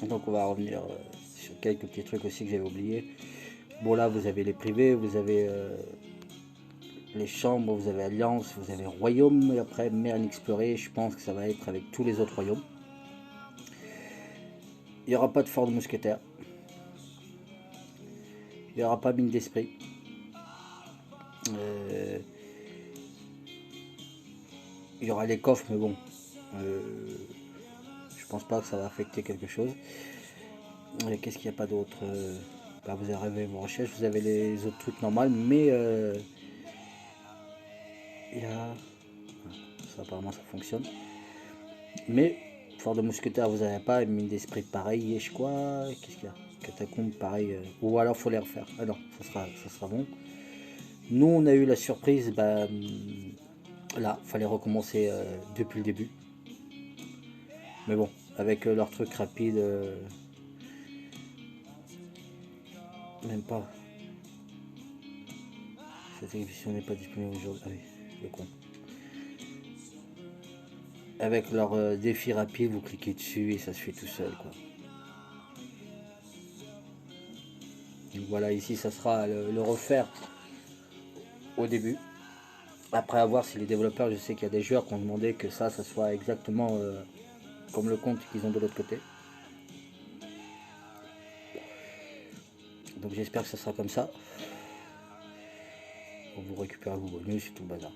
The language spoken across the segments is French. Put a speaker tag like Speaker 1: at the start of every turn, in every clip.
Speaker 1: Donc on va revenir sur quelques petits trucs aussi que j'avais oubliés. Bon là vous avez les privés, vous avez les chambres, vous avez Alliance, vous avez Royaume, et après mer inexplorée, je pense que ça va être avec tous les autres royaumes. Il n'y aura pas de fort de mousquetaires. Il n'y aura pas mine d'esprit. Il y aura les coffres, mais bon. Je pense pas que ça va affecter quelque chose. Qu'est-ce qu'il n'y a pas d'autre vous avez vos recherches, vous avez les autres trucs normaux, mais il y a... Ça, apparemment ça fonctionne. Mais fort de mousquetaire vous n'avez pas, mine d'esprit pareil, et je crois. Qu'est-ce qu'il y a? Catacombe pareil. Ou alors faut les refaire. Ah non, ça sera bon. Nous on a eu la surprise, là, fallait recommencer depuis le début. Mais bon, avec leur truc rapide, même pas. Cette exécution n'est pas disponible aujourd'hui. Ah oui, le con. Avec leur défi rapide, vous cliquez dessus et ça se fait tout seul, quoi. Donc voilà, ici ça sera le refaire au début. Après, à voir si les développeurs, je sais qu'il y a des joueurs qui ont demandé que ça soit exactement comme le compte qu'ils ont de l'autre côté. Donc j'espère que ça sera comme ça. Pour vous récupérer vos bonus et tout le bazar.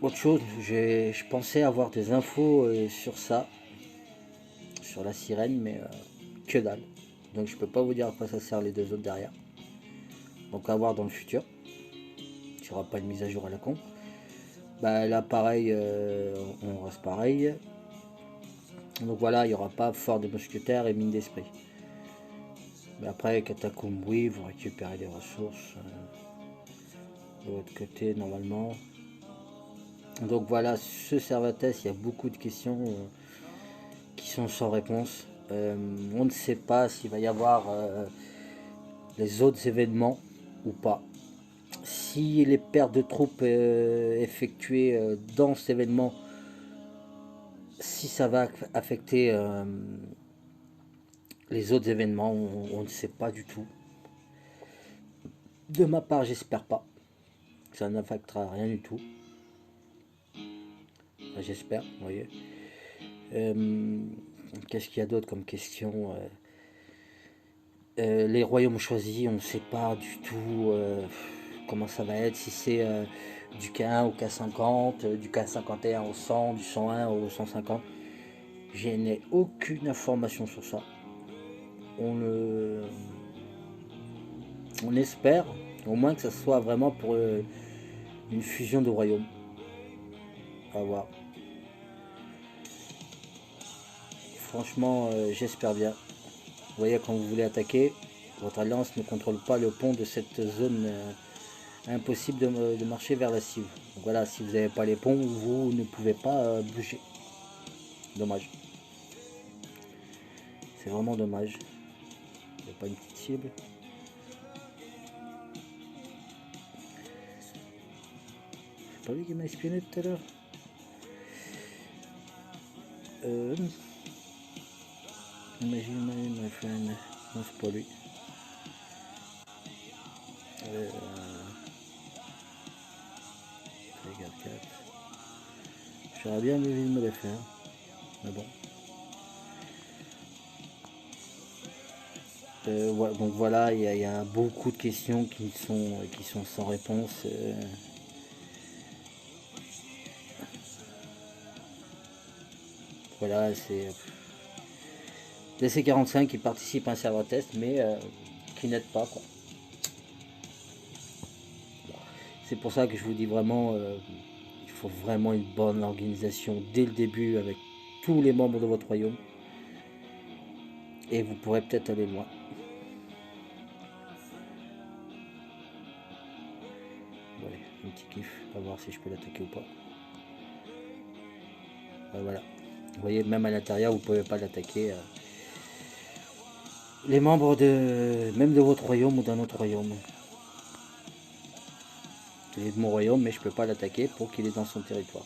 Speaker 1: Autre chose, je pensais avoir des infos sur ça, sur la sirène, mais que dalle. Donc je peux pas vous dire à quoi ça sert les deux autres derrière. Donc à voir dans le futur. Il n'y aura pas de mise à jour à la con. Là pareil, on reste pareil. Donc voilà, il n'y aura pas fort de mousquetaires et mine d'esprit. Mais après, catacombe, oui, vous récupérez des ressources. De l'autre côté, normalement. Donc voilà, ce Servates, il y a beaucoup de questions qui sont sans réponse. On ne sait pas s'il va y avoir les autres événements ou pas. Si les pertes de troupes effectuées dans cet événement, si ça va affecter les autres événements, on ne sait pas du tout. De ma part, j'espère pas que ça n'affectera rien du tout. J'espère, vous voyez. Qu'est-ce qu'il y a d'autre comme question les royaumes choisis, on ne sait pas du tout comment ça va être, si c'est du K1 au K50, du K51 au 100, du 101 au 150. Je n'ai aucune information sur ça. On espère au moins que ça soit vraiment pour une fusion de royaumes. À voir. Franchement, j'espère bien. Vous voyez, quand vous voulez attaquer, votre alliance ne contrôle pas le pont de cette zone impossible de marcher vers la cive. Donc voilà, si vous n'avez pas les ponts, vous ne pouvez pas bouger. Dommage. C'est vraiment dommage. Il n'y a pas une petite cible. C'est pas lui qui m'a espionné tout à l'heure. Imagine my friend. Non, c'est pas lui. Regarde 4. J'aurais bien envie de me les faire. Mais bon. Donc voilà, il y a beaucoup de questions qui sont sans réponse. Voilà, c'est DC45 qui participe à un serveur test, mais qui n'aide pas, quoi. C'est pour ça que je vous dis vraiment, il faut vraiment une bonne organisation dès le début avec tous les membres de votre royaume. Et vous pourrez peut-être aller loin. Voilà, un petit kiff, on va voir si je peux l'attaquer ou pas. Voilà. Vous voyez, même à l'intérieur, vous ne pouvez pas l'attaquer. Les membres même de votre royaume ou d'un autre royaume. Il est de mon royaume, mais je peux pas l'attaquer pour qu'il est dans son territoire.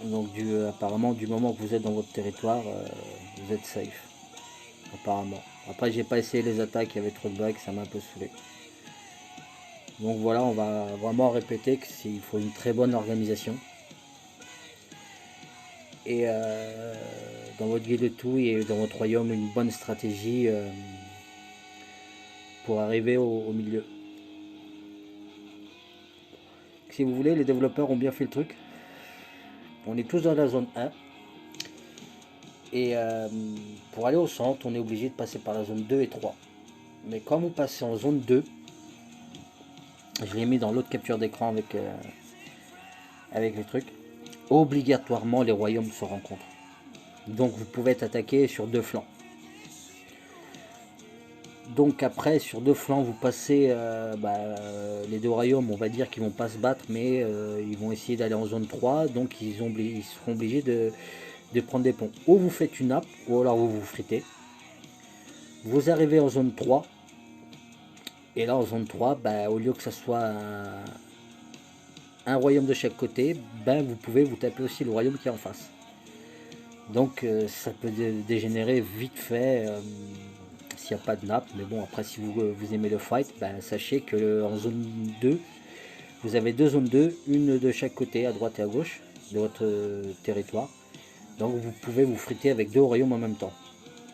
Speaker 1: Donc apparemment du moment que vous êtes dans votre territoire, vous êtes safe. Apparemment. Après j'ai pas essayé les attaques, il y avait trop de bugs, ça m'a un peu saoulé. Donc voilà, on va vraiment répéter qu'il faut une très bonne organisation. Et dans votre guide de tout et dans votre royaume, une bonne stratégie pour arriver au milieu. Si vous voulez, les développeurs ont bien fait le truc. On est tous dans la zone 1. Et pour aller au centre, on est obligé de passer par la zone 2 et 3. Mais quand vous passez en zone 2, je l'ai mis dans l'autre capture d'écran avec les trucs, obligatoirement les royaumes se rencontrent. Donc vous pouvez être attaqué sur deux flancs. Donc après, sur deux flancs, vous passez les deux royaumes, on va dire qu'ils vont pas se battre, mais ils vont essayer d'aller en zone 3, donc ils seront obligés de prendre des ponts. Ou vous faites une nappe, ou alors vous vous fritez. Vous arrivez en zone 3, et là en zone 3, au lieu que ça soit un royaume de chaque côté, vous pouvez vous taper aussi le royaume qui est en face. Donc ça peut dégénérer vite fait s'il n'y a pas de nappe. Mais bon, après si vous aimez le fight, sachez que en zone 2, vous avez deux zones 2, une de chaque côté, à droite et à gauche de votre territoire. Donc vous pouvez vous friter avec deux royaumes en même temps.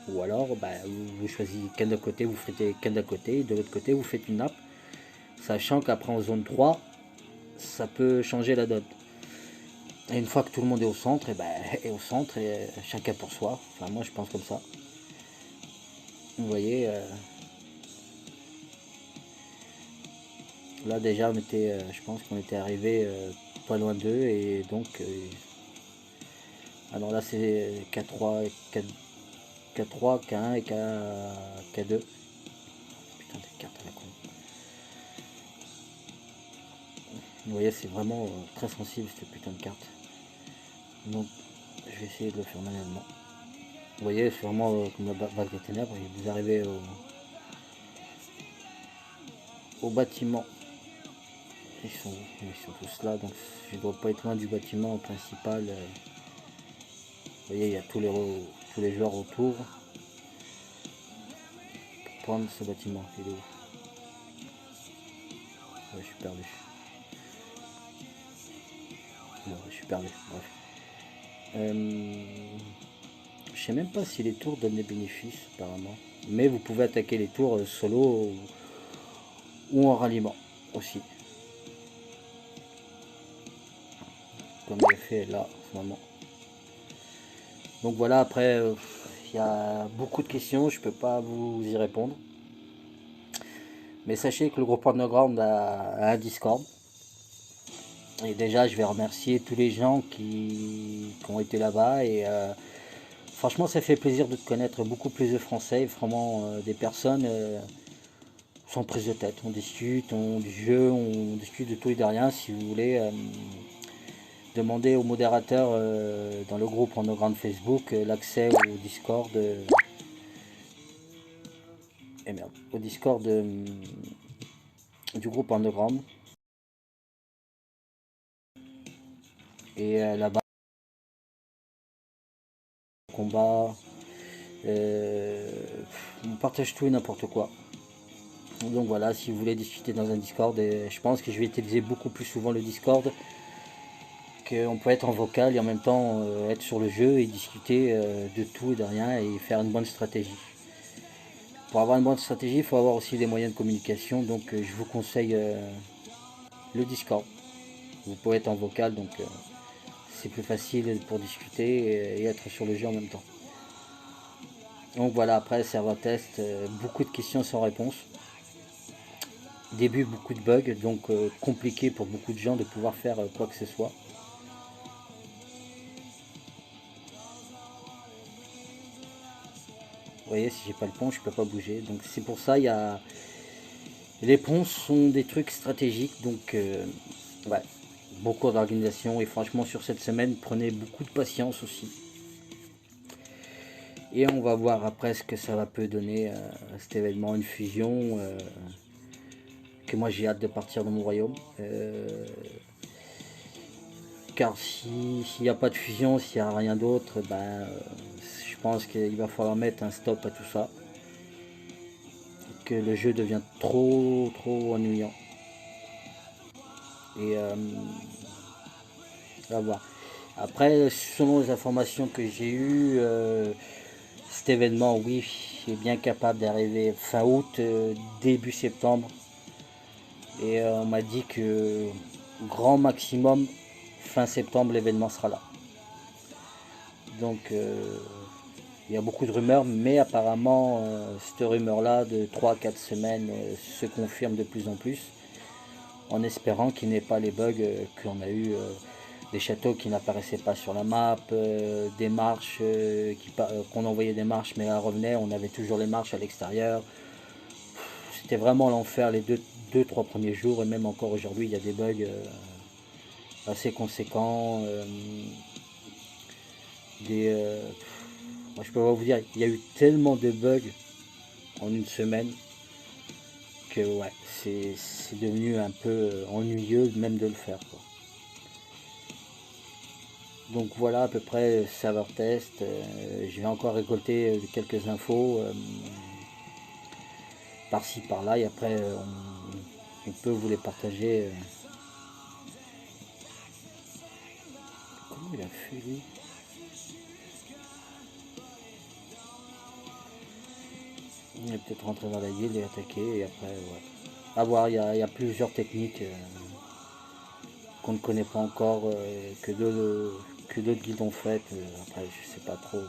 Speaker 1: Ou alors vous choisissez qu'un d'un côté, vous fritez qu'un d'un côté, et de l'autre côté vous faites une nappe. Sachant qu'après en zone 3, ça peut changer la donne. Et une fois que tout le monde est au centre, et au centre, et chacun pour soi. Enfin moi je pense comme ça. Vous voyez, là déjà on était, je pense qu'on était arrivé pas loin d'eux et donc alors là c'est K3, K3, K1 et K2. Putain de carte à la con. Vous voyez c'est vraiment très sensible cette putain de carte. Donc je vais essayer de le faire manuellement. Vous voyez c'est vraiment comme la vague des ténèbres, vous arrivez au bâtiment. Ils sont tous là, donc je ne dois pas être loin du bâtiment principal. Vous voyez, il y a tous les joueurs autour. Pour prendre ce bâtiment, il est où? Ouais, je suis perdu. Non, je suis perdu, bref. Je sais même pas si les tours donnent des bénéfices, apparemment. Mais vous pouvez attaquer les tours solo ou en ralliement aussi. Comme j'ai fait là, en ce moment. Donc voilà, après, il y a beaucoup de questions, je peux pas vous y répondre. Mais sachez que le groupe Underground a un Discord. Et déjà, je vais remercier tous les gens qui ont été là-bas. Et franchement, ça fait plaisir de te connaître beaucoup plus de Français. Vraiment, des personnes sans prise de tête. On discute, du jeu, on discute de tout et de rien. Si vous voulez, demandez au modérateur dans le groupe Underground Facebook l'accès au Discord. Et merde, au Discord du groupe Underground. Et là-bas, combat, on partage tout et n'importe quoi. Donc voilà, si vous voulez discuter dans un Discord, je pense que je vais utiliser beaucoup plus souvent le Discord, qu'on peut être en vocal et en même temps être sur le jeu et discuter de tout et de rien et faire une bonne stratégie. Pour avoir une bonne stratégie, il faut avoir aussi des moyens de communication, donc je vous conseille le Discord. Vous pouvez être en vocal, donc c'est plus facile pour discuter et être sur le jeu en même temps. Donc voilà, après serveur test, beaucoup de questions sans réponse. Début, beaucoup de bugs, donc compliqué pour beaucoup de gens de pouvoir faire quoi que ce soit. Vous voyez, si j'ai pas le pont, je peux pas bouger. Donc c'est pour ça, les ponts sont des trucs stratégiques, donc ouais, beaucoup d'organisation. Et franchement, sur cette semaine, prenez beaucoup de patience aussi. Et on va voir après ce que ça va peut donner cet événement, une fusion. Que moi j'ai hâte de partir dans mon royaume. car s'il n'y a pas de fusion, s'il n'y a rien d'autre, ben, je pense qu'il va falloir mettre un stop à tout ça, que le jeu devient trop ennuyant. Et on va voir. Après, selon les informations que j'ai eues, cet événement, oui, est bien capable d'arriver fin août, début septembre. Et on m'a dit que grand maximum, fin septembre, l'événement sera là. Donc il y a beaucoup de rumeurs, mais apparemment cette rumeur-là de 3-4 semaines se confirme de plus en plus, en espérant qu'il n'y ait pas les bugs qu'on a eu, des châteaux qui n'apparaissaient pas sur la map, des marches qu'on envoyait des marches mais elles revenaient, on avait toujours les marches à l'extérieur. C'était vraiment l'enfer les 2-3 premiers jours, et même encore aujourd'hui il y a des bugs assez conséquents. Moi, je peux pas vous dire, il y a eu tellement de bugs en une semaine que ouais, c'est devenu un peu ennuyeux même de le faire, quoi. Donc voilà à peu près serveur test. Je vais encore récolter quelques infos par-ci par-là, et après on peut vous les partager. Comment il a fait lui? Il est peut-être rentré dans la guilde et attaqué, et après ouais. À voir, il y a plusieurs techniques qu'on ne connaît pas encore, que d'autres guildes ont faites. Après je sais pas trop.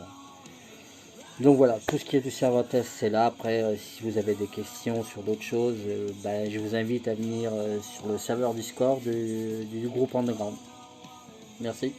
Speaker 1: Donc voilà, tout ce qui est du serveur test c'est là. Après si vous avez des questions sur d'autres choses, ben, je vous invite à venir sur le serveur Discord du groupe Underground. Merci.